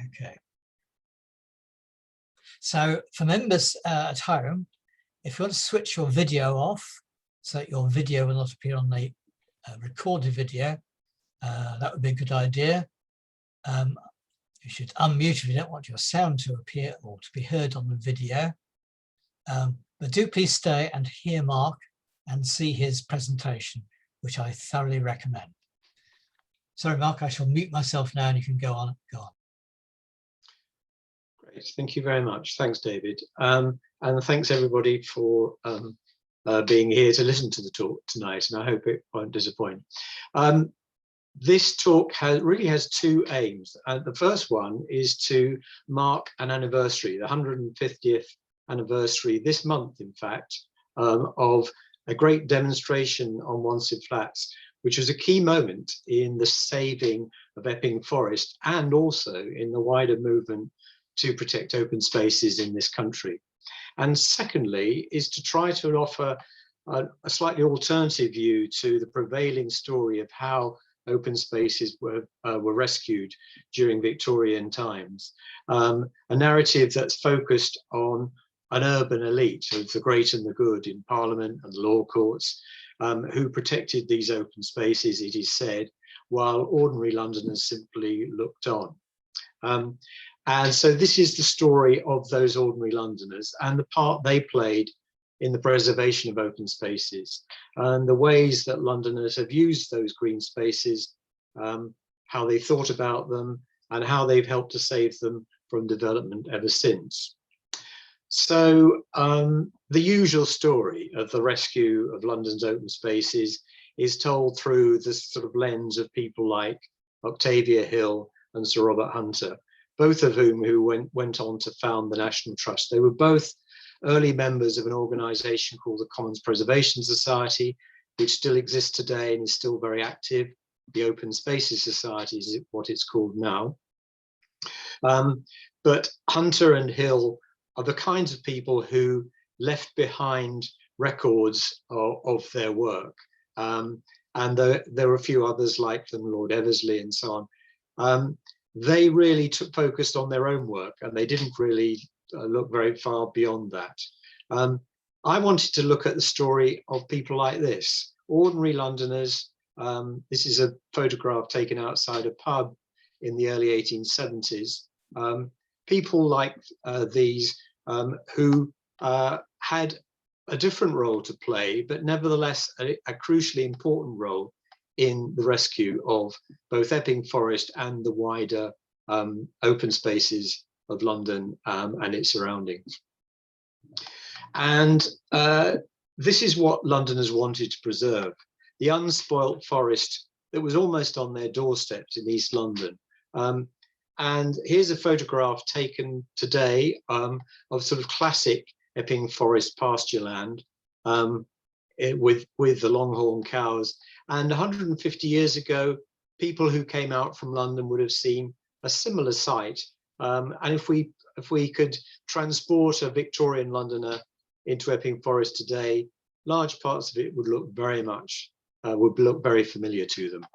Okay. So for members at home, if you want to switch your video off so that your video will not appear on the recorded video, that would be a good idea. You should unmute if you don't want your sound to appear or to be heard on the video. But do please stay and hear Mark and see his presentation, which I thoroughly recommend. Sorry, Mark, I shall mute myself now and you can go on. Great, thank you very much. Thanks, David. And thanks everybody for being here to listen to the talk tonight, and I hope it won't disappoint. This talk really has two aims. The first one is to mark an anniversary, the 150th anniversary this month, in fact, of a great demonstration on Wanstead Flats, which was a key moment in the saving of Epping Forest and also in the wider movement to protect open spaces in this country. And secondly, is to try to offer a slightly alternative view to the prevailing story of how open spaces were rescued during Victorian times. A narrative that's focused on an urban elite of the great and the good in Parliament and the law courts, who protected these open spaces, it is said, while ordinary Londoners simply looked on. And so this is the story of those ordinary Londoners and the part they played in the preservation of open spaces and the ways that Londoners have used those green spaces, how they thought about them and how they've helped to save them from development ever since. So the usual story of the rescue of London's open spaces is told through this sort of lens of people like Octavia Hill and Sir Robert Hunter, both of whom went on to found the National Trust. They were both early members of an organisation called the Commons Preservation Society, which still exists today and is still very active. The Open Spaces Society is what it's called now. But Hunter and Hill are the kinds of people who left behind records of their work. And there were a few others like them, Lord Eversley and so on. They really focused on their own work and they didn't really look very far beyond that. I wanted to look at the story of people like this, ordinary Londoners. This is a photograph taken outside a pub in the early 1870s. People like these who had a different role to play, but nevertheless a crucially important role in the rescue of both Epping Forest and the wider open spaces of London and its surroundings. And this is what Londoners wanted to preserve, the unspoilt forest that was almost on their doorsteps in East London. And here's a photograph taken today of sort of classic Epping Forest pasture land with the longhorn cows. And 150 years ago, people who came out from London would have seen a similar sight. And if we could transport a Victorian Londoner into Epping Forest today, large parts of it would look very much, would look very familiar to them.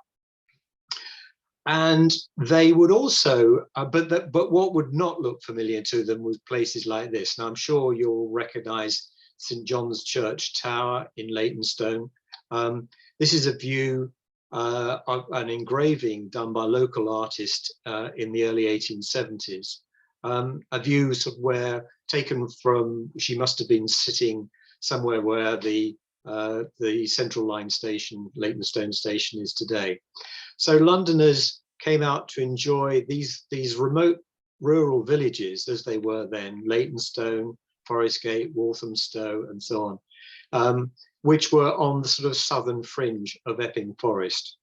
And they would also, but what would not look familiar to them was places like this. Now I'm sure you'll recognise St John's Church Tower in Leytonstone. This is a view of an engraving done by a local artist in the early 1870s. A view sort of where taken from, she must have been sitting somewhere where the Central Line station, Leytonstone station, is today. So Londoners came out to enjoy these remote rural villages as they were then, Leytonstone, Forestgate, Walthamstow, and so on, which were on the sort of southern fringe of Epping Forest.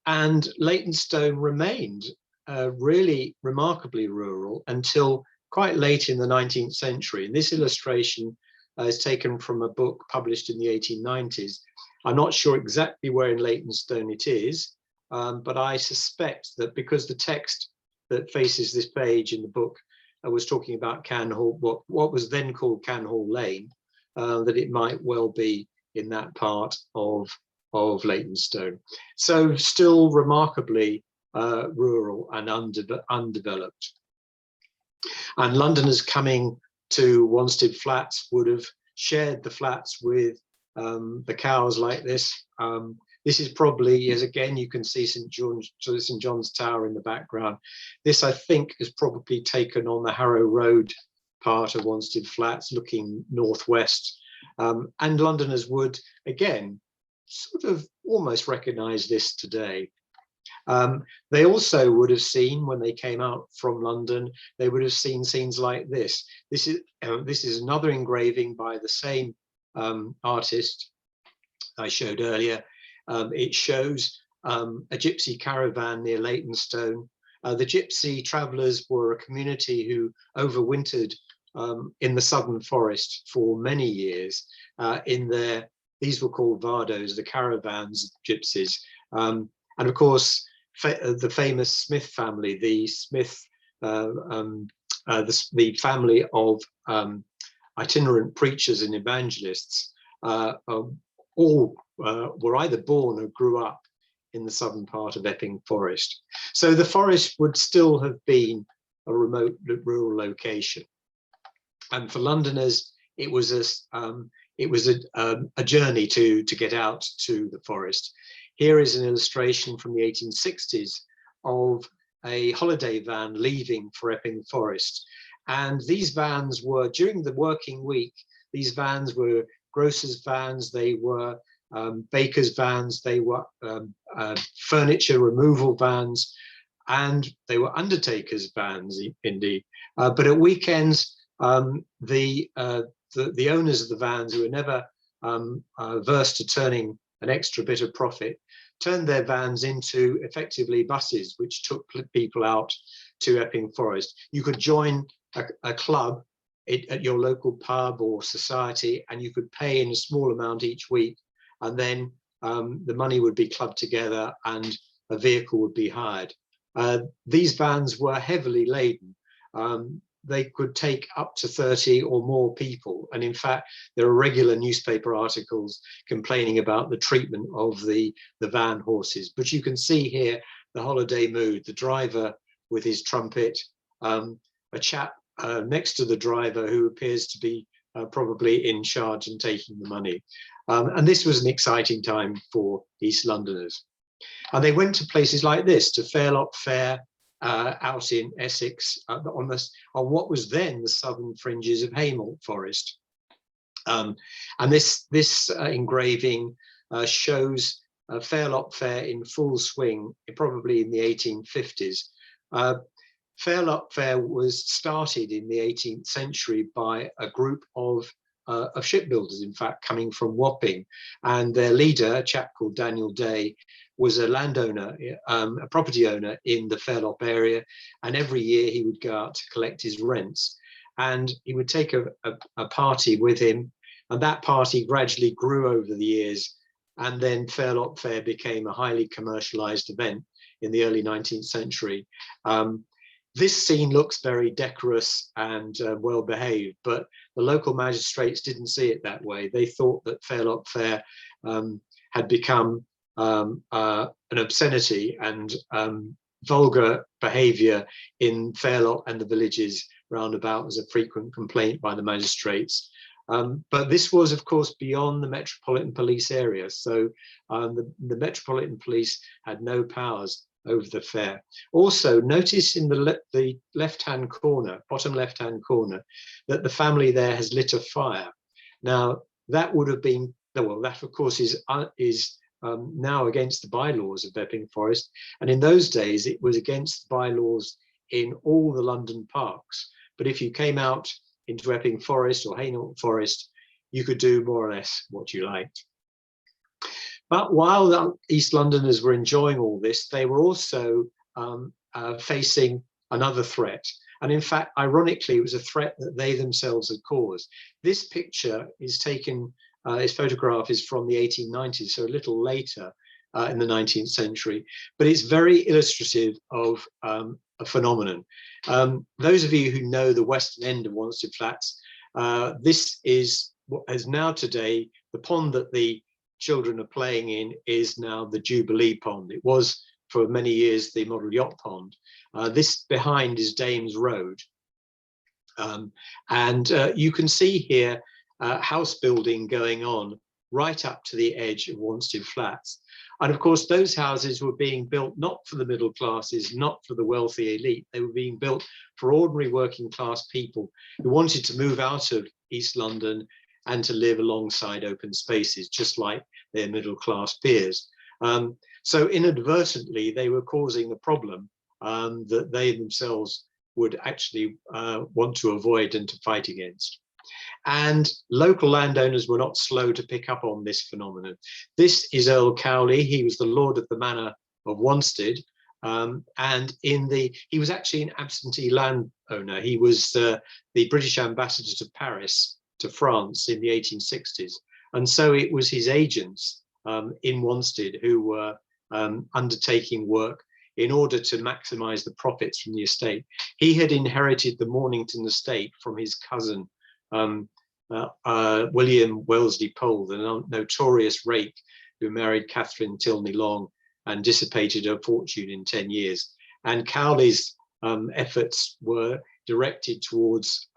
And Leytonstone remained really remarkably rural until quite late in the 19th century. And this illustration is taken from a book published in the 1890s. I'm not sure exactly where in Leytonstone it is, but I suspect that because the text that faces this page in the book was talking about Canhall, what was then called Canhall Lane, that it might well be in that part of Leytonstone. So still remarkably rural and undeveloped. And Londoners coming to Wanstead Flats would have shared the flats with the cows like this. This is probably, as again, you can see St. John's Tower in the background. This, I think, is probably taken on the Harrow Road part of Wanstead Flats, looking northwest. And Londoners would, again, sort of almost recognize this today. They also would have seen, when they came out from London, they would have seen scenes like this. This is another engraving by the same artist I showed earlier. It shows a gypsy caravan near Leyton&Leytonstone. The gypsy travellers were a community who overwintered in the southern forest for many years. These were called vardos, the caravans of gypsies. And of course, the famous Smith family, the Smith, the family of itinerant preachers and evangelists, all were either born or grew up in the southern part of Epping Forest. So the forest would still have been a remote rural location. And for Londoners, it was a journey to get out to the forest. Here is an illustration from the 1860s of a holiday van leaving for Epping Forest. And these vans were, during the working week, these vans were grocers' vans, they were bakers' vans, they were furniture removal vans, and they were undertakers' vans indeed. But at weekends, the owners of the vans, who were never averse to turning an extra bit of profit, turned their vans into effectively buses, which took people out to Epping Forest. You could join a club at your local pub or society, and you could pay in a small amount each week, and then the money would be clubbed together and a vehicle would be hired. These vans were heavily laden. They could take up to 30 or more people. And in fact, there are regular newspaper articles complaining about the treatment of the van horses. But you can see here the holiday mood, the driver with his trumpet, a chap next to the driver who appears to be probably in charge and taking the money. And this was an exciting time for East Londoners. And they went to places like this, to Fairlock Fair, out in Essex, on what was then the southern fringes of Hainault Forest. And this engraving shows Fairlock Fair in full swing, probably in the 1850s. Fairlock Fair was started in the 18th century by a group of shipbuilders, in fact, coming from Wapping, and their leader, a chap called Daniel Day, was a landowner, a property owner in the Fairlock area, and every year he would go out to collect his rents, and he would take a party with him, and that party gradually grew over the years, and then Fairlock Fair became a highly commercialized event in the early 19th century. This scene looks very decorous and well behaved, but the local magistrates didn't see it that way. They thought that Fairlock Fair had become an obscenity and vulgar behaviour in Fairlock and the villages round about was a frequent complaint by the magistrates. But this was, of course, beyond the Metropolitan Police area. So the Metropolitan Police had no powers over the fair. Also, notice in the left-hand corner, bottom left-hand corner, that the family there has lit a fire. Now, that would have been, well, that of course is now against the bylaws of Epping Forest. And in those days, it was against the bylaws in all the London parks. But if you came out into Epping Forest or Hainault Forest, you could do more or less what you liked. But while the East Londoners were enjoying all this, they were also facing another threat. And in fact, ironically, it was a threat that they themselves had caused. This picture is taken, this photograph is from the 1890s, so a little later in the 19th century, but it's very illustrative of a phenomenon. Those of you who know the western end of Wanstead Flats, this is what is now today the pond that the children are playing in is now the Jubilee Pond. It was for many years the model yacht pond. This behind is Dames Road. You can see here house building going on right up to the edge of Wanstead Flats. And of course, those houses were being built not for the middle classes, not for the wealthy elite. They were being built for ordinary working class people who wanted to move out of East London and to live alongside open spaces, just like their middle class peers. So inadvertently, they were causing a problem that they themselves would actually want to avoid and to fight against. And local landowners were not slow to pick up on this phenomenon. This is Earl Cowley. He was the Lord of the Manor of Wanstead. He was actually an absentee landowner. He was the British ambassador to Paris, to France in the 1860s. And so it was his agents in Wanstead who were undertaking work in order to maximize the profits from the estate. He had inherited the Mornington estate from his cousin, William Wellesley Pole, the notorious rake who married Catherine Tilney Long and dissipated her fortune in 10 years. And Cowley's efforts were directed towards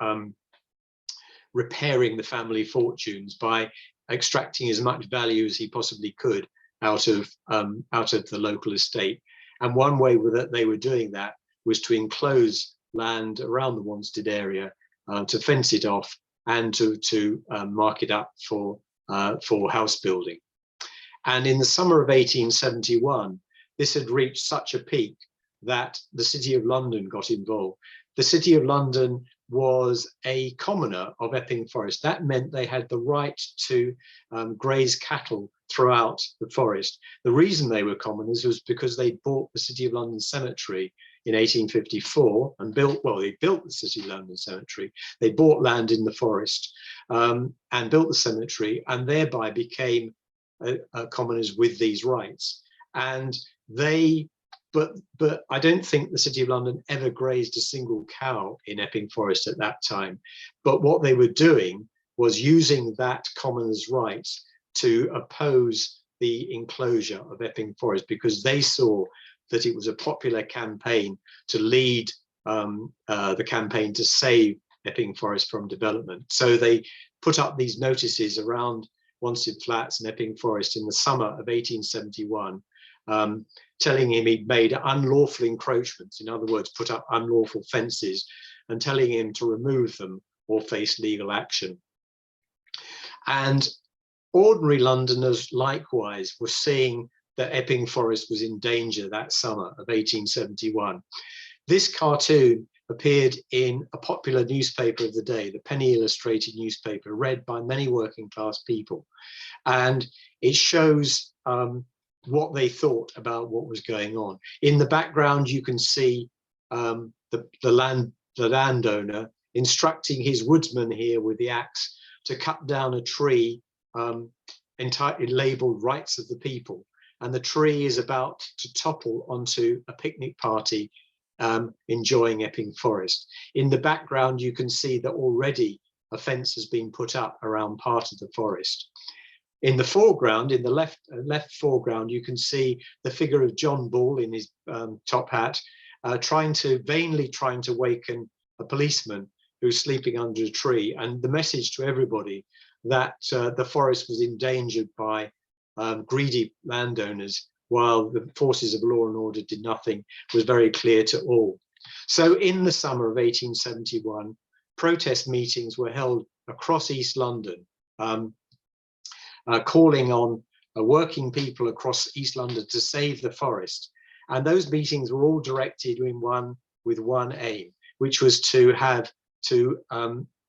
repairing the family fortunes by extracting as much value as he possibly could out of the local estate. And one way that they were doing that was to enclose land around the Wanstead area, to fence it off and to mark it up for house building. And in the summer of 1871, this had reached such a peak that the City of London got involved. The City of London was a commoner of Epping Forest. That meant they had the right to graze cattle throughout the forest. The reason they were commoners was because they bought the City of London Cemetery in 1854 and they built the City of London Cemetery. They bought land in the forest and built the cemetery, and thereby became commoners with these rights. And but I don't think the City of London ever grazed a single cow in Epping Forest at that time. But what they were doing was using that commoners' rights to oppose the enclosure of Epping Forest, because they saw that it was a popular campaign to lead the campaign to save Epping Forest from development. So they put up these notices around Wanstead Flats and Epping Forest in the summer of 1871, telling him he'd made unlawful encroachments, in other words, put up unlawful fences, and telling him to remove them or face legal action. And ordinary Londoners likewise were seeing that Epping Forest was in danger that summer of 1871. This cartoon appeared in a popular newspaper of the day, the Penny Illustrated newspaper, read by many working class people. And it shows what they thought about what was going on. In the background, you can see the landowner instructing his woodsman here with the axe to cut down a tree entirely labeled Rights of the People. And the tree is about to topple onto a picnic party enjoying Epping Forest. In the background, you can see that already a fence has been put up around part of the forest. In the foreground, in the left foreground, you can see the figure of John Bull in his top hat, vainly trying to waken a policeman who's sleeping under a tree, and the message to everybody that the forest was endangered by greedy landowners, while the forces of law and order did nothing, was very clear to all. So in the summer of 1871, protest meetings were held across East London, calling on working people across East London to save the forest. And those meetings were all directed with one aim, which was to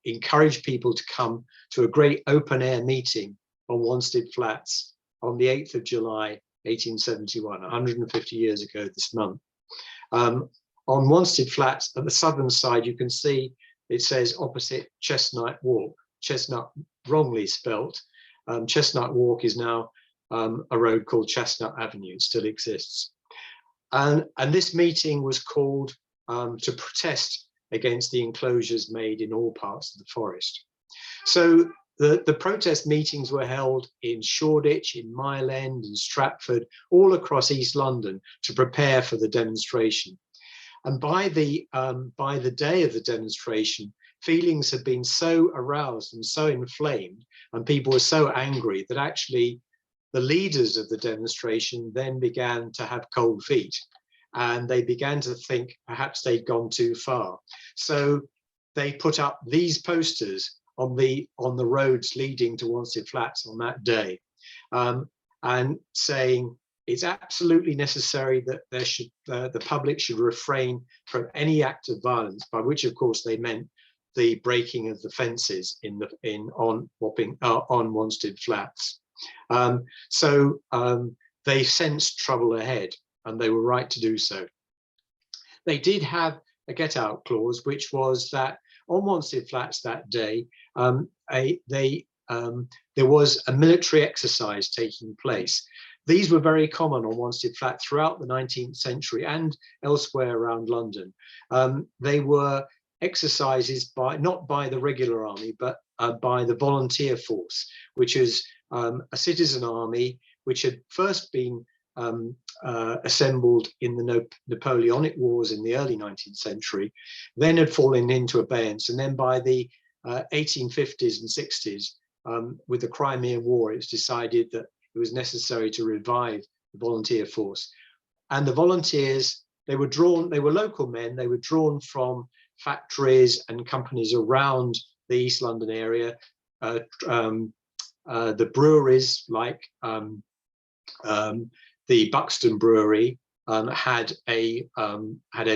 encourage people to come to a great open air meeting on Wanstead Flats on the 8th of July, 1871, 150 years ago this month. On Wanstead Flats, at the southern side, you can see it says opposite Chestnut Walk, Chestnut wrongly spelt. Chestnut Walk is now a road called Chestnut Avenue. It still exists. And this meeting was called to protest against the enclosures made in all parts of the forest. So the protest meetings were held in Shoreditch, in Mile End, in Stratford, all across East London to prepare for the demonstration. And by the day of the demonstration, feelings had been so aroused and so inflamed, and people were so angry that actually the leaders of the demonstration then began to have cold feet, and they began to think perhaps they'd gone too far. So they put up these posters on the roads leading to Wanstead Flats on that day, and saying it's absolutely necessary that the public should refrain from any act of violence, by which of course they meant the breaking of the fences on Wanstead Flats. So they sensed trouble ahead, and they were right to do so. They did have a get out clause, which was that on Wanstead Flats that day, there was a military exercise taking place. These were very common on Wanstead Flat throughout the 19th century and elsewhere around London. They were exercises not by the regular army, but by the volunteer force, which is a citizen army which had first been assembled in the Napoleonic Wars in the early 19th century, then had fallen into abeyance, and then by the 1850s and 60s, with the Crimean War, it was decided that it was necessary to revive the volunteer force. And the volunteers, they were local men, they were drawn from factories and companies around the East London area, the breweries like the Buxton Brewery had a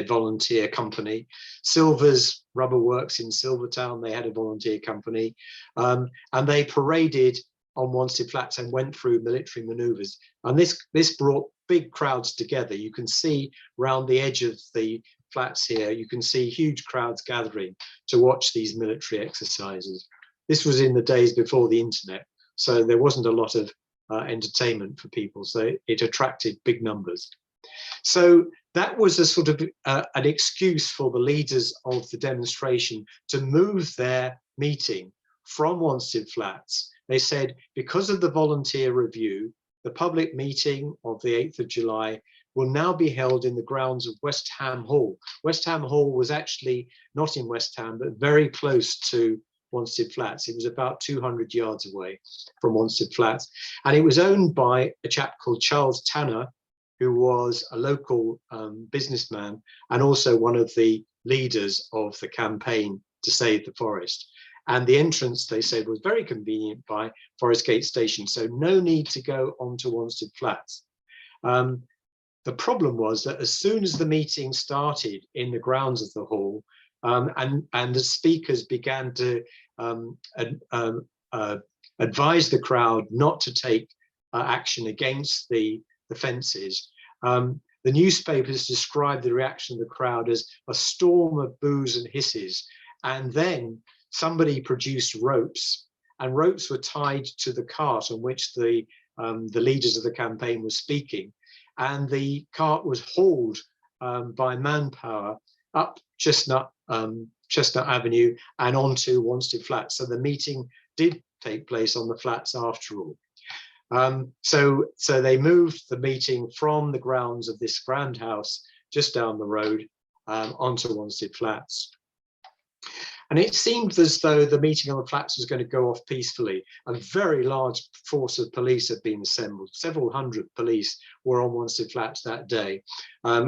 volunteer company. Silver's Rubber Works in Silvertown, they had a volunteer company, and they paraded on Wanstead Flats and went through military manoeuvres. And this brought big crowds together. You can see round the edge of the flats here, you can see huge crowds gathering to watch these military exercises. This was in the days before the internet, so there wasn't a lot of entertainment for people, so it attracted big numbers. So that was a sort of an excuse for the leaders of the demonstration to move their meeting from Wanstead Flats. They said, because of the volunteer review, the public meeting of the 8th of July will now be held in the grounds of West Ham Hall. West Ham Hall was actually not in West Ham, but very close to Wanstead Flats. It was about 200 yards away from Wanstead Flats. And it was owned by a chap called Charles Tanner, who was a local businessman and also one of the leaders of the campaign to save the forest. And the entrance, they said, was very convenient by Forest Gate Station, so no need to go onto Wanstead Flats. The problem was that as soon as the meeting started in the grounds of the hall, and the speakers began to advise the crowd not to take action against the fences, the newspapers described the reaction of the crowd as a storm of boos and hisses. And then somebody produced ropes, and ropes were tied to the cart on which the leaders of the campaign were speaking. And the cart was hauled by manpower up Chestnut Avenue and onto Wanstead Flats. So the meeting did take place on the flats after all. So they moved the meeting from the grounds of this grand house just down the road onto Wanstead Flats. And it seemed as though the meeting on the flats was going to go off peacefully. A very large force of police had been assembled. Several hundred police were on Wanstead Flats that day,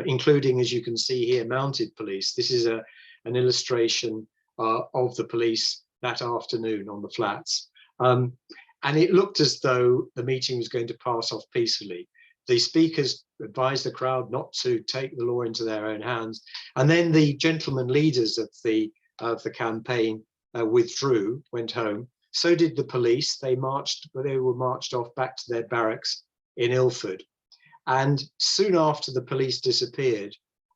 including, as you can see here, mounted police. This is an illustration of the police that afternoon on the flats. And it looked as though the meeting was going to pass off peacefully. The speakers advised the crowd not to take the law into their own hands. And then the gentlemen leaders of the campaign withdrew, went home. So did the police. They were marched off back to their barracks in Ilford. And soon after the police disappeared,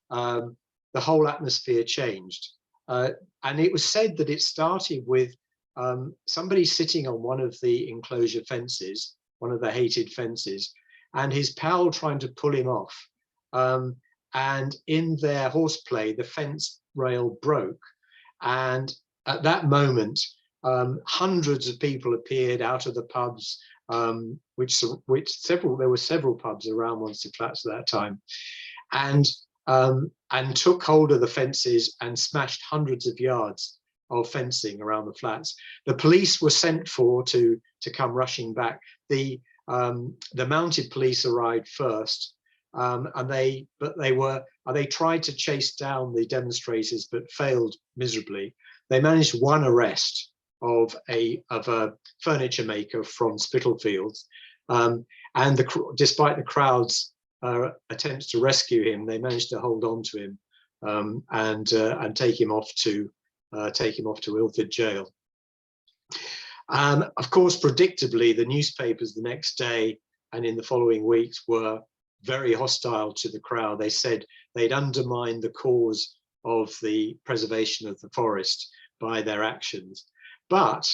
the whole atmosphere changed. And it was said that it started with somebody sitting on one of the enclosure fences, one of the hated fences, and his pal trying to pull him off. And in their horseplay, the fence rail broke. And at that moment, Hundreds of people appeared out of the pubs, there were several pubs around Wanstead Flats at that time, and took hold of the fences and smashed hundreds of yards of fencing around the flats. The police were sent for to come rushing back. The mounted police arrived first, and they tried to chase down the demonstrators but failed miserably. They managed one arrest of a furniture maker from Spitalfields, and despite the crowd's attempts to rescue him, they managed to hold on to him and take him off to Ilford Jail. Of course, predictably, the newspapers the next day and in the following weeks were very hostile to the crowd. They said they'd undermined the cause of the preservation of the forest by their actions. But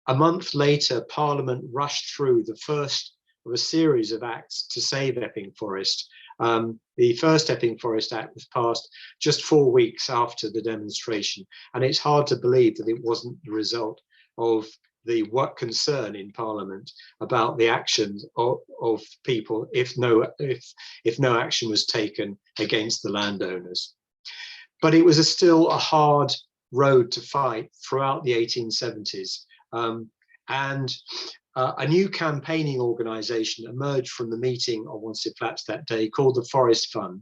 a month later, Parliament rushed through the first of a series of acts to save Epping Forest. The first Epping Forest Act was passed just 4 weeks after the demonstration, and it's hard to believe that it wasn't the result of the concern in Parliament about the actions of people if no action was taken against the landowners. But it was still a hard road to fight throughout the 1870s, and a new campaigning organisation emerged from the meeting on Wanstead Flats that day called the Forest Fund,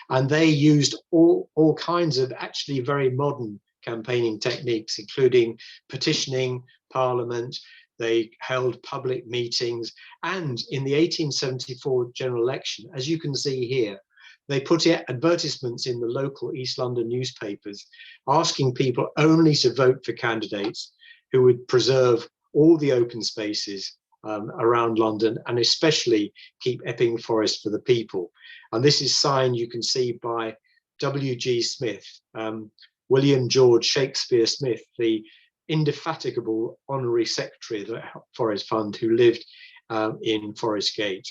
and they used all kinds of actually very modern campaigning techniques, including petitioning Parliament. They held public meetings, and in the 1874 general election, as you can see here, they put advertisements in the local East London newspapers asking people only to vote for candidates who would preserve all the open spaces around London, and especially keep Epping Forest for the people. And this is signed, you can see, by W.G. Smith, William George Shakespeare Smith, the indefatigable honorary secretary of the Forest Fund, who lived in Forest Gate.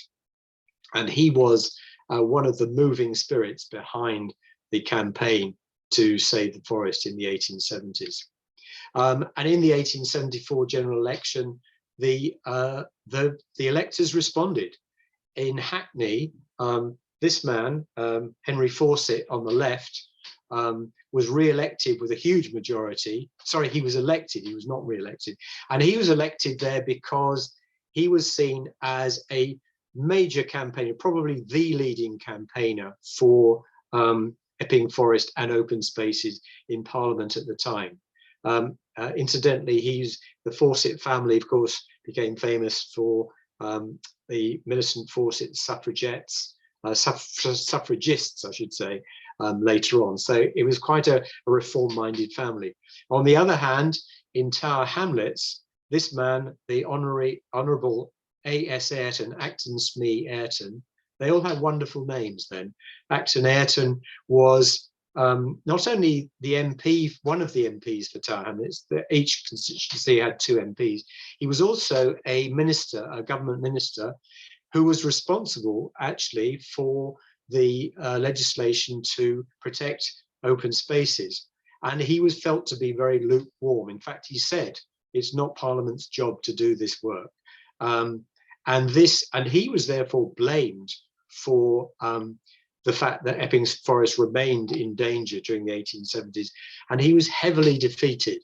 And he was one of the moving spirits behind the campaign to save the forest in the 1870s. And in the 1874 general election, the electors responded. In Hackney, this man, Henry Fawcett on the left, was re-elected with a huge majority. Sorry, he was elected, he was not re-elected. And he was elected there because he was seen as a major campaigner, probably the leading campaigner for Epping Forest and open spaces in Parliament at the time. Incidentally, the Fawcett family, of course, became famous for the Millicent Fawcett suffragists, I should say, later on. So it was quite a reform-minded family. On the other hand, in Tower Hamlets, this man, the Honourable A.S. Ayrton, Acton Smee Ayrton, they all had wonderful names then. Acton Ayrton was not only the MP, one of the MPs for Tower Hamlets, each constituency had 2 MPs. He was also a minister, a government minister, who was responsible actually for the legislation to protect open spaces. And he was felt to be very lukewarm. In fact, he said, it's not Parliament's job to do this work. And he was therefore blamed for the fact that Epping Forest remained in danger during the 1870s. And he was heavily defeated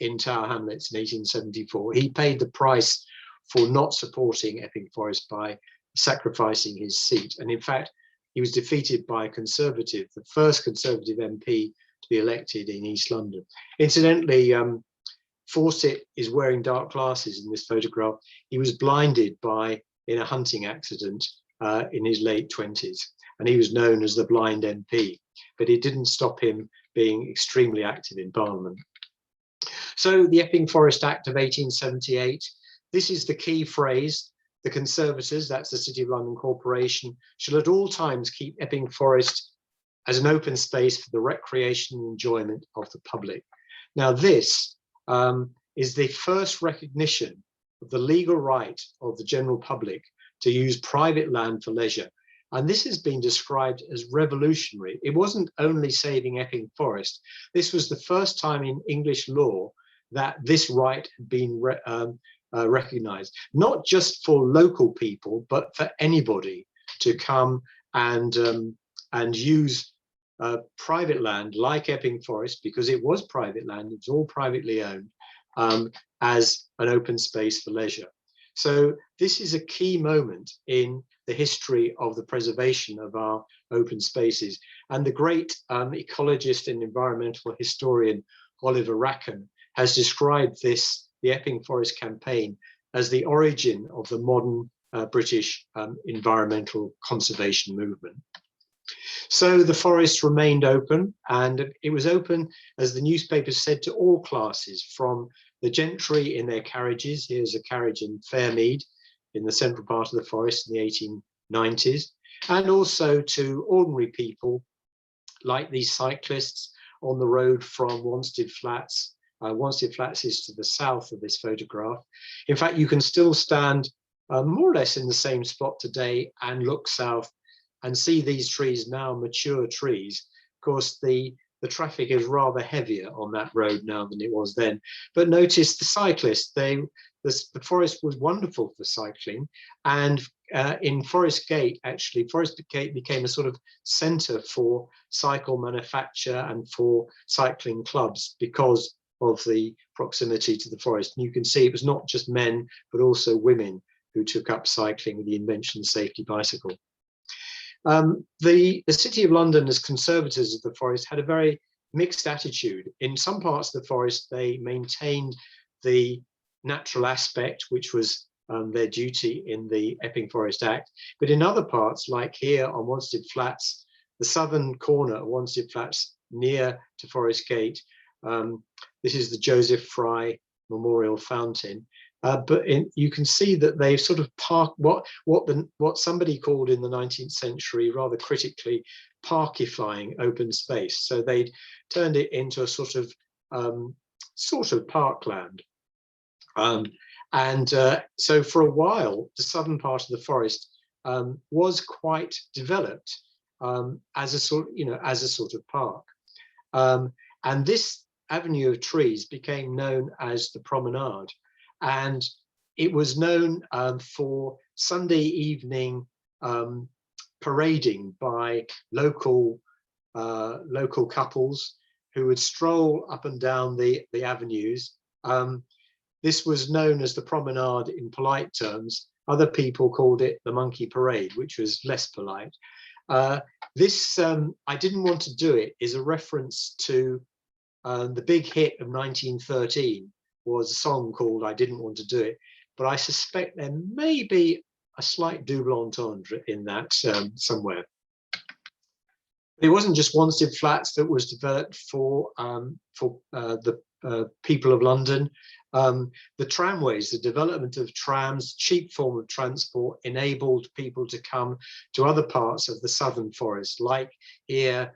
in Tower Hamlets in 1874. He paid the price for not supporting Epping Forest by sacrificing his seat. And in fact, he was defeated by a Conservative, the first Conservative MP to be elected in East London. Incidentally, Fawcett is wearing dark glasses in this photograph. He was blinded in a hunting accident in his late 20s, and he was known as the blind MP, but it didn't stop him being extremely active in Parliament. So the Epping Forest Act of 1878, this is the key phrase. The Conservators, that's the City of London Corporation, shall at all times keep Epping Forest as an open space for the recreation and enjoyment of the public. Now this is the first recognition of the legal right of the general public to use private land for leisure. And this has been described as revolutionary. It wasn't only saving Epping Forest. This was the first time in English law that this right had been recognized, not just for local people, but for anybody to come and use private land like Epping Forest, because it was private land, it was all privately owned, as an open space for leisure. So this is a key moment in the history of the preservation of our open spaces. And the great ecologist and environmental historian Oliver Rackham has described this, the Epping Forest campaign, as the origin of the modern British environmental conservation movement. So the forest remained open, and it was open, as the newspapers said, to all classes, from the gentry in their carriages. Here's a carriage in Fairmead in the central part of the forest in the 1890s, and also to ordinary people like these cyclists on the road from Wanstead Flats. Wanstead Flats is to the south of this photograph. In fact, you can still stand more or less in the same spot today and look south and see these trees, now mature trees. Of course, the traffic is rather heavier on that road now than it was then. But notice the cyclists, the forest was wonderful for cycling. And in Forest Gate, actually, Forest Gate became a sort of centre for cycle manufacture and for cycling clubs because of the proximity to the forest. And you can see it was not just men, but also women who took up cycling with the invention of the safety bicycle. The City of London, as conservators of the forest, had a very mixed attitude. In some parts of the forest, they maintained the natural aspect, which was their duty in the Epping Forest Act. But in other parts, like here on Wanstead Flats, the southern corner of Wanstead Flats near to Forest Gate, this is the Joseph Fry Memorial Fountain. But you can see that they sort of park what somebody called in the 19th century rather critically parkifying open space. So they'd turned it into a sort of parkland. So for a while, the southern part of the forest was quite developed as a sort of park. And this avenue of trees became known as the promenade. And it was known for Sunday evening parading by local couples who would stroll up and down the avenues. This was known as the promenade in polite terms. Other people called it the monkey parade, which was less polite. This I Didn't Want to Do It is a reference to the big hit of 1913. Was a song called I Didn't Want to Do It, but I suspect there may be a slight double entendre in that somewhere. It wasn't just Wanstead Flats that was developed for the people of London. The tramways, the development of trams, cheap form of transport, enabled people to come to other parts of the southern forest, like here,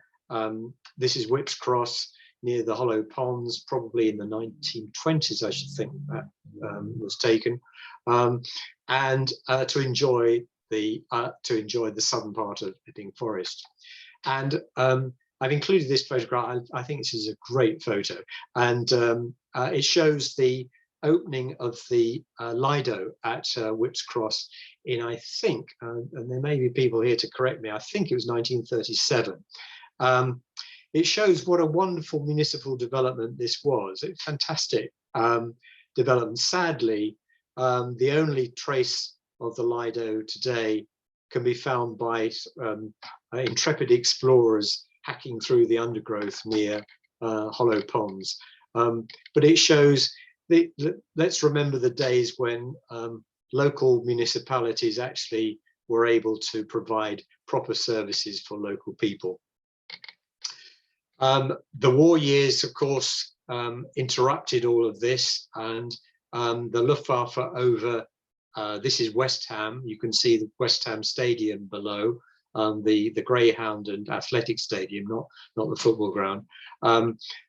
this is Whipps Cross, near the Hollow Ponds, probably in the 1920s, I should think that was taken, and to enjoy the southern part of Epping Forest. And I've included this photograph. I think this is a great photo, and it shows the opening of the Lido at Whipps Cross in, I think, and there may be people here to correct me, I think it was 1937. It shows what a wonderful municipal development this was. It's fantastic development. Sadly, the only trace of the Lido today can be found by intrepid explorers hacking through the undergrowth near Hollow Ponds. But it shows, let's remember the days when local municipalities actually were able to provide proper services for local people. The war years, of course, interrupted all of this, and the Luftwaffe over, this is West Ham, you can see the West Ham Stadium below, the Greyhound and Athletic Stadium, not the football ground.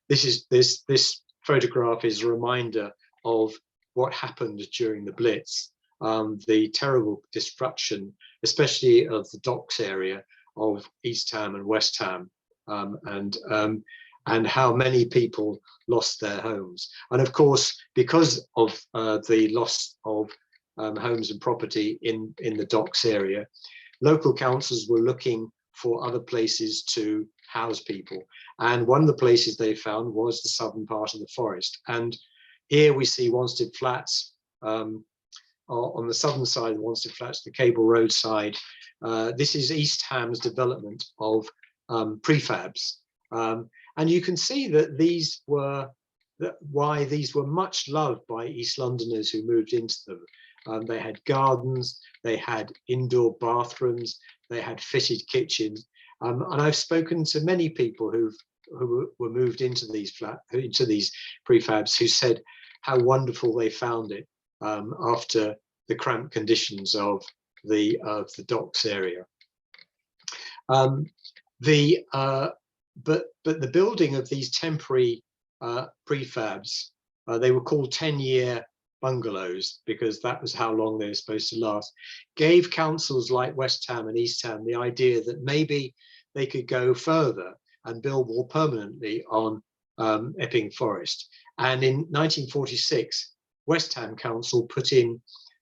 This photograph is a reminder of what happened during the Blitz, the terrible destruction, especially of the docks area of East Ham and West Ham. And and how many people lost their homes. And of course, because of the loss of homes and property in the docks area, local councils were looking for other places to house people. And one of the places they found was the southern part of the forest. And here we see Wanstead Flats, on the southern side of the Wanstead Flats, the Cable Road side. This is East Ham's development of prefabs. And you can see that why these were much loved by East Londoners who moved into them. They had gardens, they had indoor bathrooms, they had fitted kitchens. And I've spoken to many people who were moved into these prefabs, who said how wonderful they found it after the cramped conditions of the docks area. But the building of these temporary prefabs, they were called 10-year bungalows because that was how long they were supposed to last, gave councils like West Ham and East Ham the idea that maybe they could go further and build more permanently on Epping Forest. And in 1946, West Ham Council put in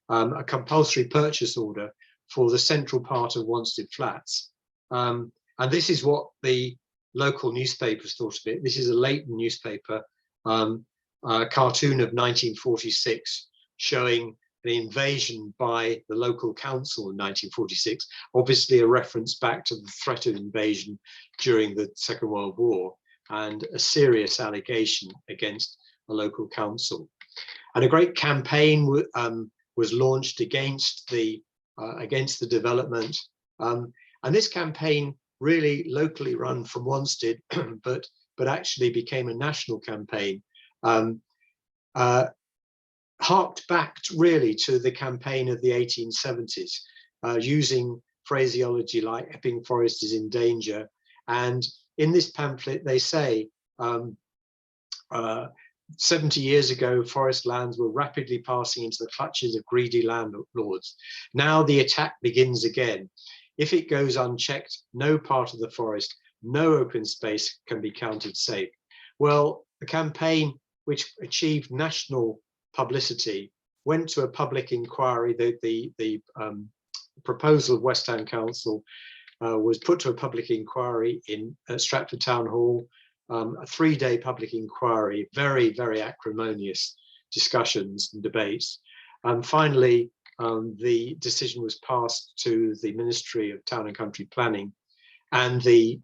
a compulsory purchase order for the central part of Wanstead Flats. And this is what the local newspapers thought of it. This is a Leyton newspaper cartoon of 1946 showing an invasion by the local council in 1946, obviously a reference back to the threat of invasion during the Second World War and a serious allegation against a local council. And a great campaign was launched against the development. And this campaign really locally run from Wanstead, but actually became a national campaign, harked back really to the campaign of the 1870s, using phraseology like Epping Forest is in danger. And in this pamphlet, they say, 70 years ago, forest lands were rapidly passing into the clutches of greedy landlords. Now the attack begins again. If it goes unchecked, no part of the forest, no open space can be counted safe. Well, the campaign, which achieved national publicity, went to a public inquiry. The proposal of West Ham Council was put to a public inquiry at Stratford Town Hall, a 3-day public inquiry, very, very acrimonious discussions and debates. And finally, the decision was passed to the Ministry of Town and Country Planning, and the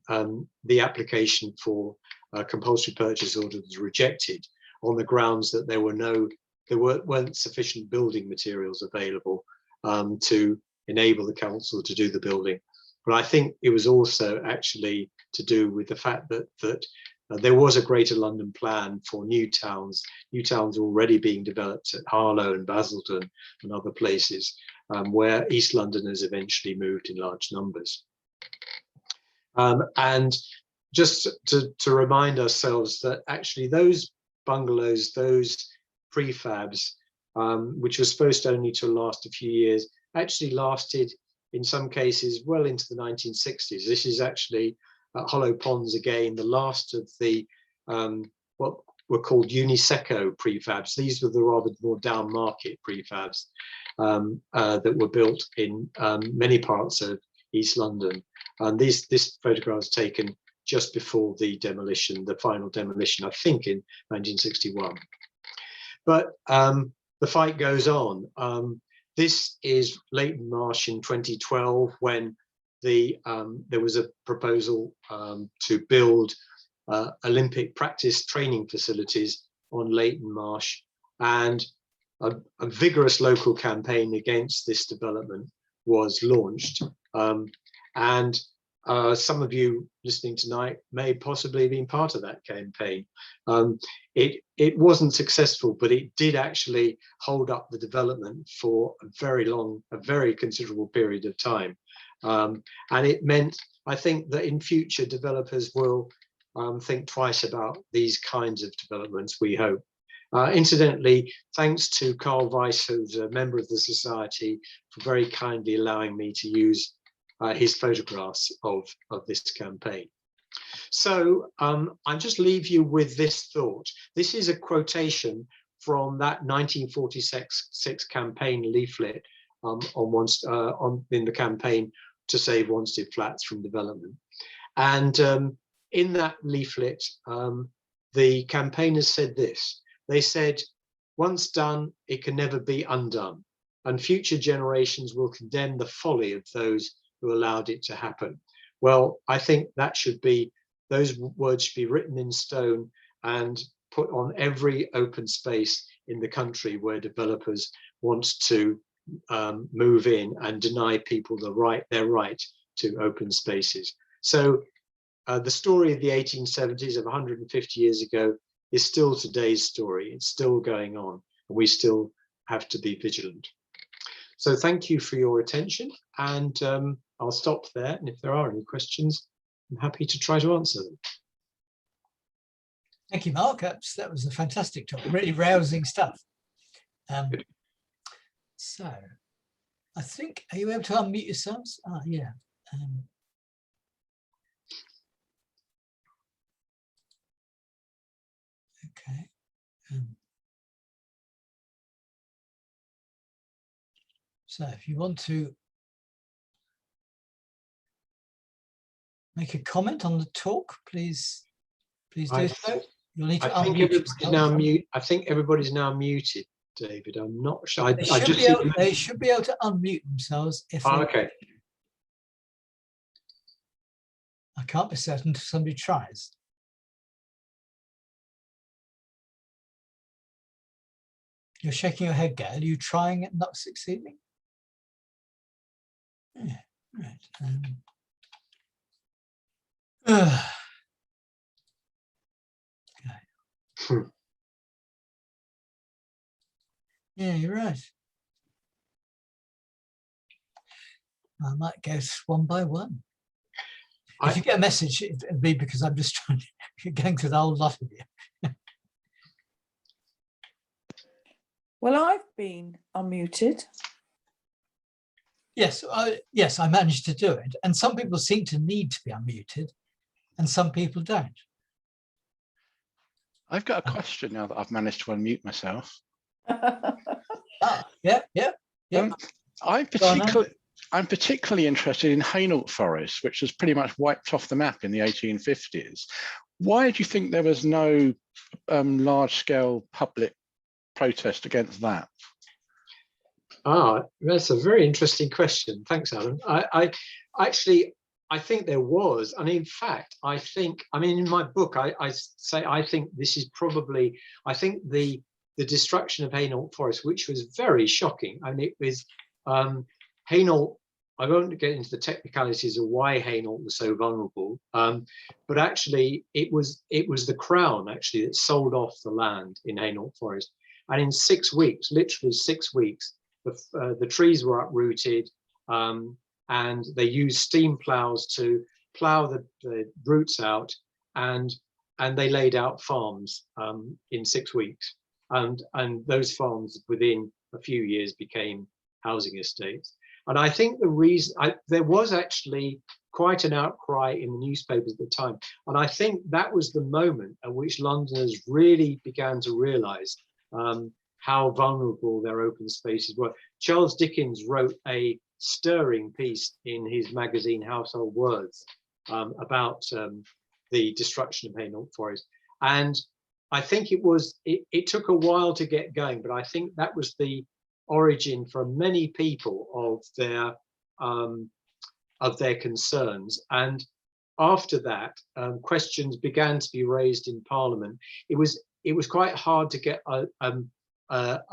application for a compulsory purchase order was rejected on the grounds that there weren't sufficient building materials available to enable the council to do the building. But I think it was also actually to do with the fact that there was a Greater London plan for new towns already being developed at Harlow and Basildon and other places, where East Londoners eventually moved in large numbers. And just to remind ourselves that actually those bungalows, those prefabs, which were supposed only to last a few years, actually lasted in some cases well into the 1960s. This is actually at Hollow Ponds again, the last of the what were called Uniseco prefabs. These were the rather more down market prefabs that were built in many parts of East London. And this photograph was taken just before the demolition, the final demolition, I think in 1961. But the fight goes on. This is Leyton Marsh in 2012, when there was a proposal to build Olympic practice training facilities on Leyton Marsh, and a vigorous local campaign against this development was launched. And some of you listening tonight may possibly have been part of that campaign. It wasn't successful, but it did actually hold up the development for a very considerable period of time. And it meant, I think, that in future developers will think twice about these kinds of developments, we hope. Incidentally, thanks to Carl Weiss, who's a member of the Society, for very kindly allowing me to use his photographs of this campaign. So I'll just leave you with this thought. This is a quotation from that 1946 campaign leaflet in the campaign to save Wanstead Flats from development. And in that leaflet, the campaigners said this. They said, once done, it can never be undone, and future generations will condemn the folly of those who allowed it to happen. Well, I think that should be, those words should be written in stone and put on every open space in the country where developers want to move in and deny people their right to open spaces. So the story of the 1870s, of 150 years ago, is still today's story. It's still going on, and we still have to be vigilant. So thank you for your attention, and I'll stop there. And if there are any questions, I'm happy to try to answer them. Thank you, Mark. That was a fantastic talk, really rousing stuff. So I think, are you able to unmute yourselves? Ah, yeah. Okay. So if you want to make a comment on the talk, please do so. You'll need to unmute yourself. I think everybody's now muted, David. I'm not sure. They should be able to unmute themselves if okay. I can't be certain until somebody tries. You're shaking your head, Gail. Are you trying and not succeeding? Yeah, right. Okay. Yeah, you're right. I might go one by one. If you get a message, it'll be because I'm just trying to going through the whole lot of you. Well, I've been unmuted. Yes, yes, I managed to do it. And some people seem to need to be unmuted, and some people don't. I've got a question now that I've managed to unmute myself. Yeah. I'm particularly interested in Hainault Forest, which was pretty much wiped off the map in the 1850s. Why do you think there was no large-scale public protest against that? That's a very interesting question. Thanks, Alan. I think there was, and in fact, in my book, I think this is probably, I think the destruction of Hainault Forest, which was very shocking. I mean, it was Hainault. I won't get into the technicalities of why Hainault was so vulnerable, but actually, it was the Crown actually that sold off the land in Hainault Forest, and in 6 weeks, literally 6 weeks, the trees were uprooted, and they used steam plows to plow the roots out, and they laid out farms in 6 weeks, and those farms within a few years became housing estates. And I think the reason, there was actually quite an outcry in the newspapers at the time, and I think that was the moment at which Londoners really began to realise how vulnerable their open spaces were. Charles Dickens wrote a stirring piece in his magazine Household Words about the destruction of Hainault Forest, and I think it took a while to get going, but I think that was the origin for many people of their concerns. And after that, questions began to be raised in Parliament. It was quite hard to get a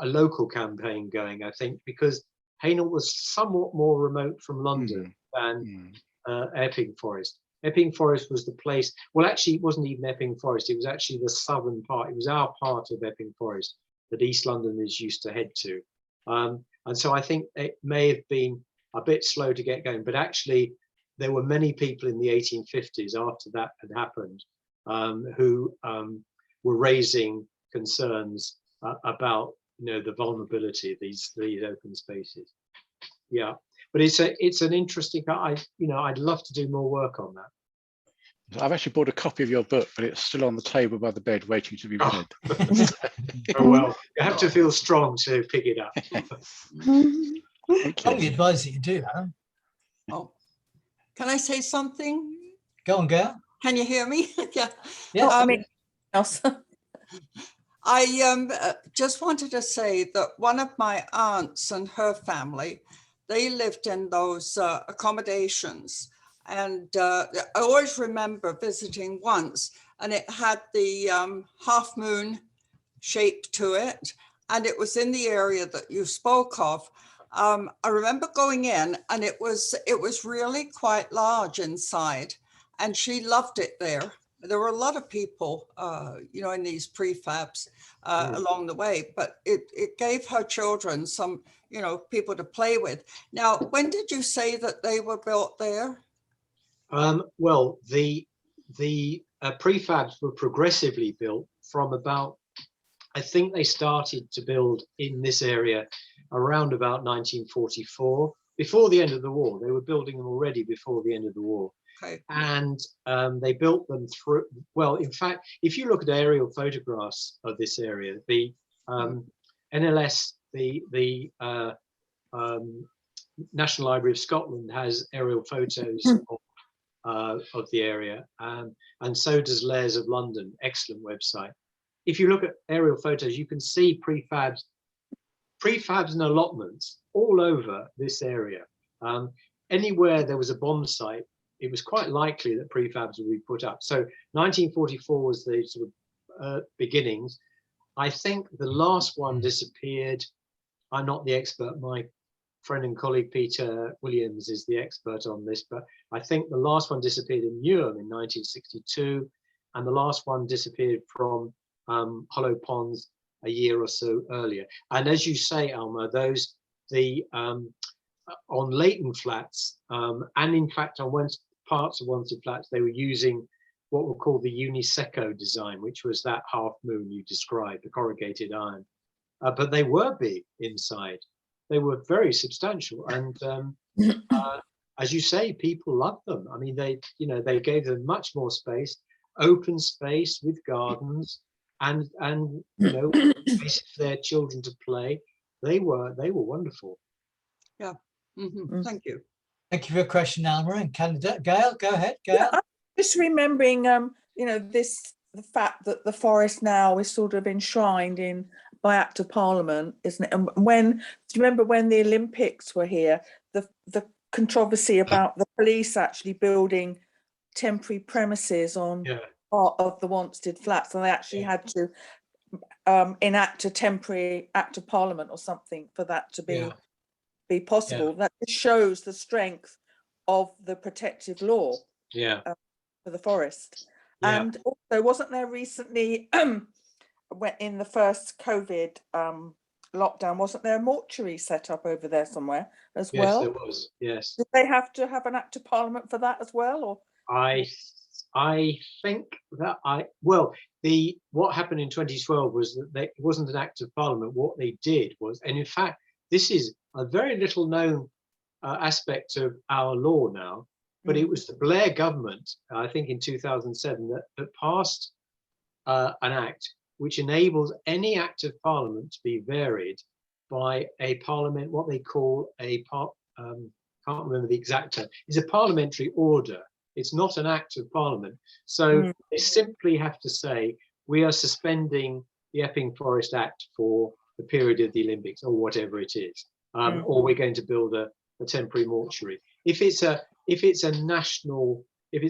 local campaign going, I think, because Hainault was somewhat more remote from London than Epping Forest. Epping Forest was the place, well, actually, it wasn't even Epping Forest, it was actually the southern part, it was our part of Epping Forest that East Londoners used to head to. And so I think it may have been a bit slow to get going, but actually there were many people in the 1850s after that had happened who were raising concerns about the vulnerability of these open spaces. Yeah, but it's an interesting. I'd love to do more work on that. I've actually bought a copy of your book, but it's still on the table by the bed waiting to be read. Oh, well, you have to feel strong to pick it up. Thank Strongly you. advise that you do that. Oh, can I say something? Go on, girl. Can you hear me? Yeah. Yes. I mean, else. I just wanted to say that one of my aunts and her family, they lived in those accommodations. And I always remember visiting once, and it had the half moon shape to it. And it was in the area that you spoke of. I remember going in, and it was really quite large inside, and she loved it there. There were a lot of people, you know, in these prefabs along the way, but it gave her children some, you know, people to play with. Now, when did you say that they were built there? Well, the prefabs were progressively built from about, I think they started to build in this area around about 1944, before the end of the war. They were building them already before the end of the war. Okay. And they built them through, well, in fact, if you look at aerial photographs of this area, the NLS, the National Library of Scotland has aerial photos of the area, and so does Layers of London, excellent website. If you look at aerial photos, you can see prefabs and allotments all over this area. Anywhere there was a bomb site, it was quite likely that prefabs would be put up. So 1944 was the sort of beginnings. I think the last one disappeared. I'm not the expert. My friend and colleague Peter Williams is the expert on this, but I think the last one disappeared in Newham in 1962, and the last one disappeared from Hollow Ponds a year or so earlier. And as you say, Alma, those on Leyton flats, and in fact on parts of Wanstead flats, they were using what were called the Uniseco design, which was that half moon you described, the corrugated iron. But they were big inside. They were very substantial, and as you say, people loved them. I mean, they gave them much more space, open space with gardens, and you know, space for their children to play. They were wonderful. Yeah. Mm-hmm. Thank you. Thank you for your question, Alma and candidate. Gail, go ahead. Gail. Yeah, I'm just remembering, you know, the fact that the forest now is sort of enshrined in by Act of Parliament, isn't it? And do you remember when the Olympics were here, the controversy about the police actually building temporary premises on part of the Wanstead flats, and they actually had to enact a temporary Act of Parliament or something for that to be possible. That just shows the strength of the protective law for the forest. And also, wasn't there recently in the first COVID lockdown, wasn't there a mortuary set up over there somewhere as well? Yes, there was. Yes. Did they have to have an Act of Parliament for that as well, or? I think that what happened in 2012 was that it wasn't an Act of Parliament. What they did was, and in fact, this is a very little known aspect of our law now, but it was the Blair government, I think in 2007, that passed an act which enables any Act of Parliament to be varied by a parliament, what they call can't remember the exact term, is a parliamentary order. It's not an Act of Parliament. So they simply have to say, we are suspending the Epping Forest Act for the period of the Olympics or whatever it is, or we're going to build a temporary mortuary. If it's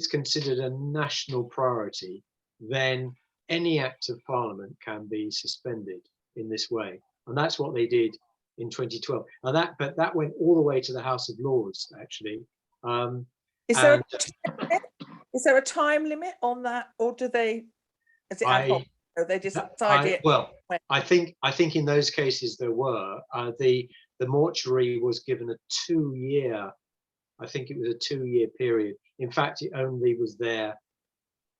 considered a national priority, then any Act of Parliament can be suspended in this way. And that's what they did in 2012. And that went all the way to the House of Lords, actually. Is there a time limit on that, or is it ad hoc? Or they just decide it? Well, I think in those cases there were. The mortuary was given a 2-year, I think it was a 2-year period. In fact, it only was there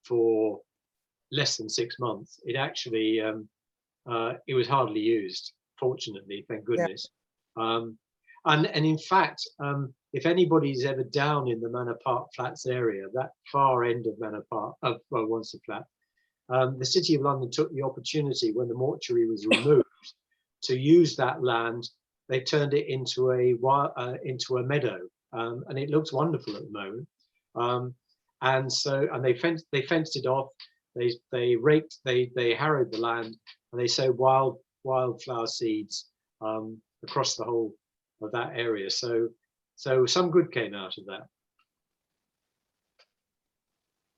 for less than 6 months. It actually, it was hardly used, fortunately, thank goodness. And in fact, if anybody's ever down in the Manor Park Flats area, that far end of Manor Park, well, Wanstead Flat, the City of London took the opportunity when the mortuary was removed to use that land. They turned it into a meadow, and it looks wonderful at the moment. And they fenced it off. They raked, they harrowed the land, and they sowed wildflower seeds across the whole of that area. So some good came out of that.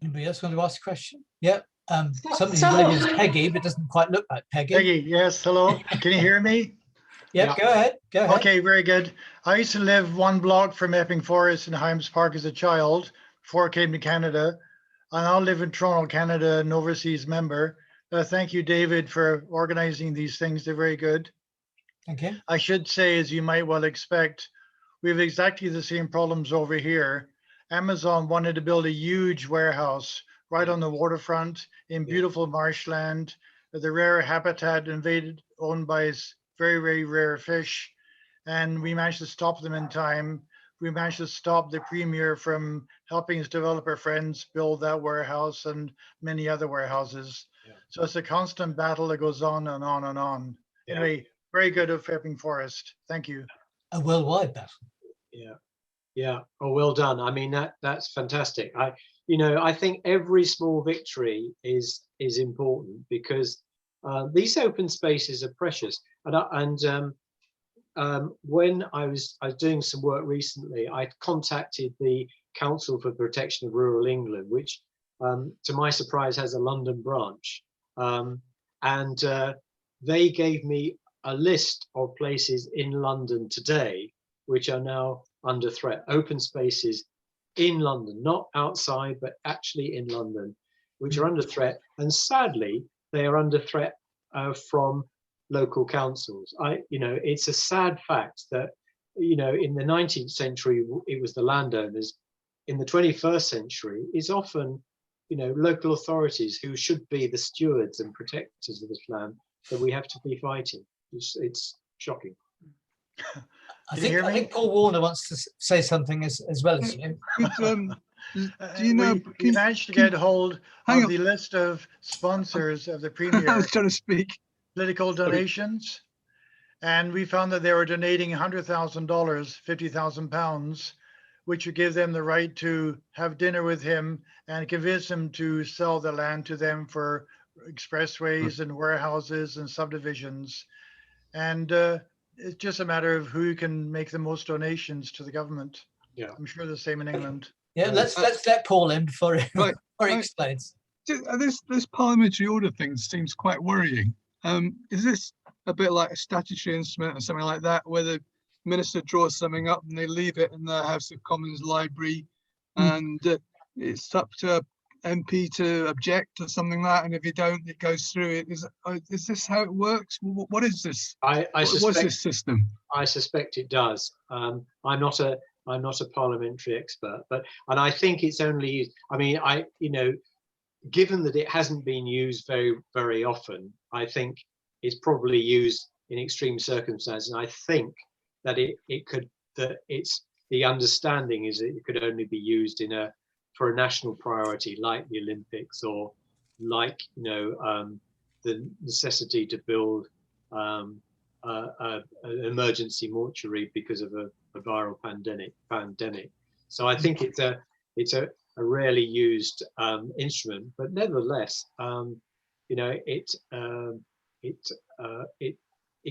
Anybody else want to ask a question? Yeah. Somebody's waving as Peggy, but doesn't quite look like Peggy. Peggy, yes, hello. Can you hear me? Yeah, go ahead. Go ahead. Okay, very good. I used to live 1 block from Epping Forest in Hymes Park as a child before I came to Canada. I now live in Toronto, Canada, an overseas member. Thank you, David, for organizing these things. They're very good. Okay. I should say, as you might well expect, we have exactly the same problems over here. Amazon wanted to build a huge warehouse right on the waterfront in beautiful marshland, the rare habitat owned by very, very rare fish. And we managed to stop them in time. We managed to stop the Premier from helping his developer friends build that warehouse and many other warehouses. Yeah. So it's a constant battle that goes on and on and on. Yeah. Anyway, very good of Epping Forest. Thank you. A worldwide battle. Yeah. Yeah. Oh, well done. I mean, that's fantastic. I think every small victory is important, because these open spaces are precious. When I was doing some work recently, I contacted the Council for Protection of Rural England, which, to my surprise, has a London branch, and they gave me a list of places in London today which are now under threat. Open spaces in London, not outside, but actually in London, which are under threat. And sadly, they are under threat from local councils. It's a sad fact that, in the 19th century, it was the landowners. In the 21st century, it's often, local authorities who should be the stewards and protectors of this land that we have to be fighting. It's shocking. I think Paul Warner wants to say something as well as you. Do you know? We managed to get hold of the list of sponsors of the Premier. I was trying to speak. Political donations, and we found that they were donating $100,000, £50,000, which would give them the right to have dinner with him and convince him to sell the land to them for expressways and warehouses and subdivisions. And it's just a matter of who can make the most donations to the government. Yeah, I'm sure the same in England. Yeah, let's let Paul in before he explains. This parliamentary order thing seems quite worrying. Is this a bit like a statutory instrument or something like that, where the minister draws something up and they leave it in the House of Commons library, and it's up to MP to object or something like that, and if you don't, it goes through? Is this how it works? What is this? What's this system? I suspect it does. I'm not a parliamentary expert, and I think it's only. I mean, given that it hasn't been used very, very often, I think it's probably used in extreme circumstances. And I think that the understanding is that it could only be used for a national priority like the Olympics, or like the necessity to build an emergency mortuary because of a viral pandemic. So I think it's a rarely used instrument, but nevertheless, it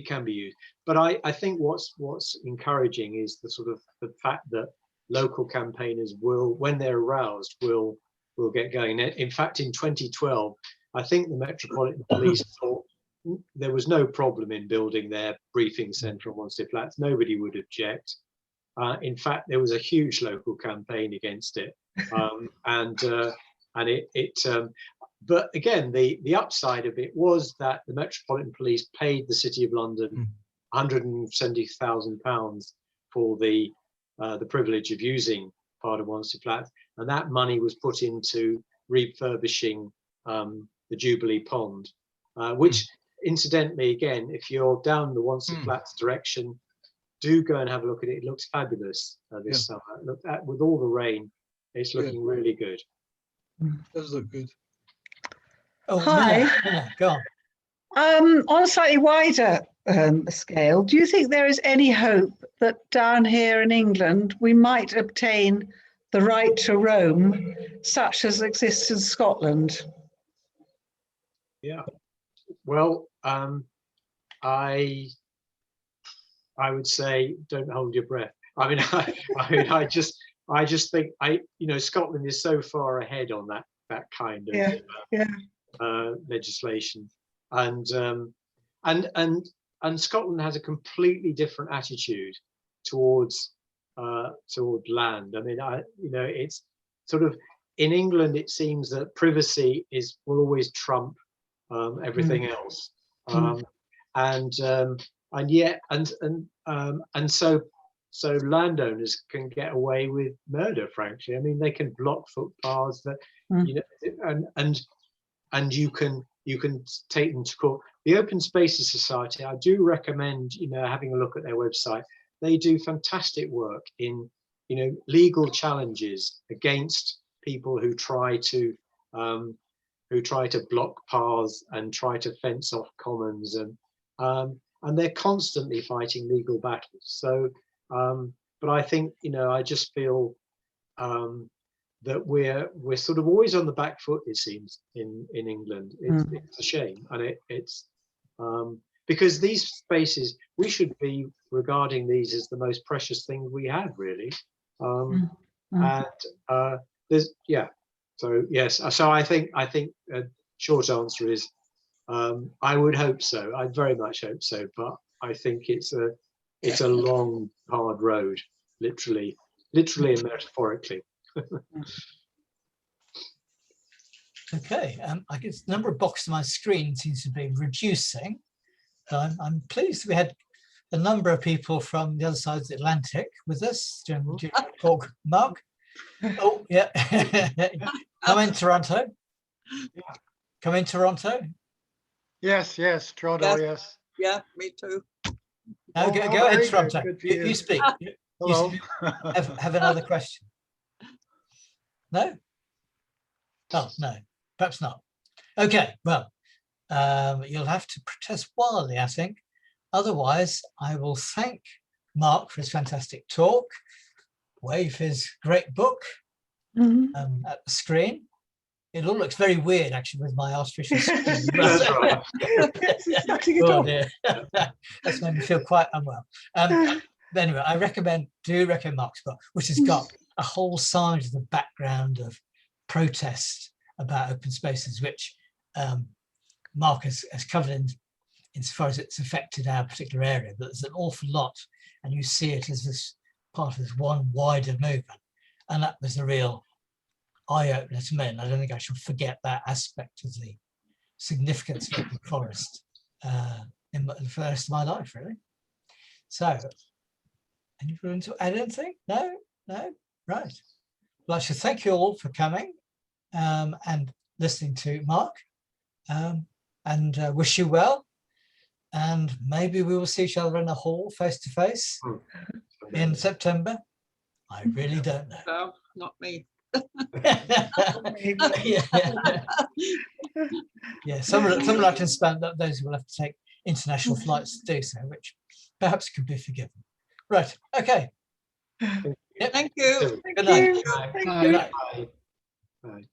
can be used. But I think what's encouraging is the fact that local campaigners will, when they're aroused, will get going. In fact, in 2012, I think the Metropolitan Police thought there was no problem in building their briefing centre on Wanstead Flats. Nobody would object. In fact, there was a huge local campaign against it, but again, the upside of it was that the Metropolitan Police paid the City of London £170,000 for the privilege of using part of Wanstead Flats, and that money was put into refurbishing the Jubilee Pond, which incidentally, again, if you're down the Wanstead Flats direction, do go and have a look at it. It looks fabulous this summer. Look at, with all the rain, it's looking really good. Does look good. Oh, Hi. Minna, go on. On a slightly wider scale, do you think there is any hope that down here in England we might obtain the right to roam, such as exists in Scotland? Yeah. Well, I would say don't hold your breath. I mean, I just think Scotland is so far ahead on that kind of legislation, and Scotland has a completely different attitude towards land. I mean, it's sort of, in England it seems that privacy will always trump everything else, so landowners can get away with murder, frankly. I mean, they can block footpaths that and you can take them to court. The Open Spaces Society, I do recommend having a look at their website. They do fantastic work in legal challenges against people who try to block paths and try to fence off commons, and they're constantly fighting legal battles. So but I think I just feel that we're sort of always on the back foot, it seems, in England. It's a shame, and it's because these spaces, we should be regarding these as the most precious thing we have, really. And there's so yes, so I think a short answer is I would hope so. I very much hope so, but I think it's a long, hard road, literally and metaphorically. Okay, I guess the number of boxes on my screen seems to be reducing. So I'm pleased we had a number of people from the other side of the Atlantic with us during the talk. Mark? Oh, yeah. Come in, Toronto. Come in, Toronto. Yes, Toronto, yes. Yeah, me too. No, go ahead, Toronto. You speak. Hello. Have another question. No? Oh, no, perhaps not. Okay, well, you'll have to protest wildly, I think. Otherwise, I will thank Mark for his fantastic talk, wave his great book at the screen. It all looks very weird, actually, with my artificial screen. That's right. Oh, dear. That's made me feel quite unwell. But anyway, I do recommend Mark's book, which has got a whole side of the background of protest about open spaces, which Mark has covered insofar as it's affected our particular area. But there's an awful lot, and you see it as this part of this one wider movement. And that was a real eye-opener to me, and I don't think I should forget that aspect of the significance of Epping Forest in the rest of my life, really. So, anyone to add anything? No? Right. Well, I should thank you all for coming and listening to Mark, and wish you well. And maybe we will see each other in a hall face to face in September. I really don't know. No, not me. Yeah, some like to spend that those will have to take international flights to do so, which perhaps could be forgiven. Right. Okay. Yep. Thank you. Good night. Thank you. Good night. Bye.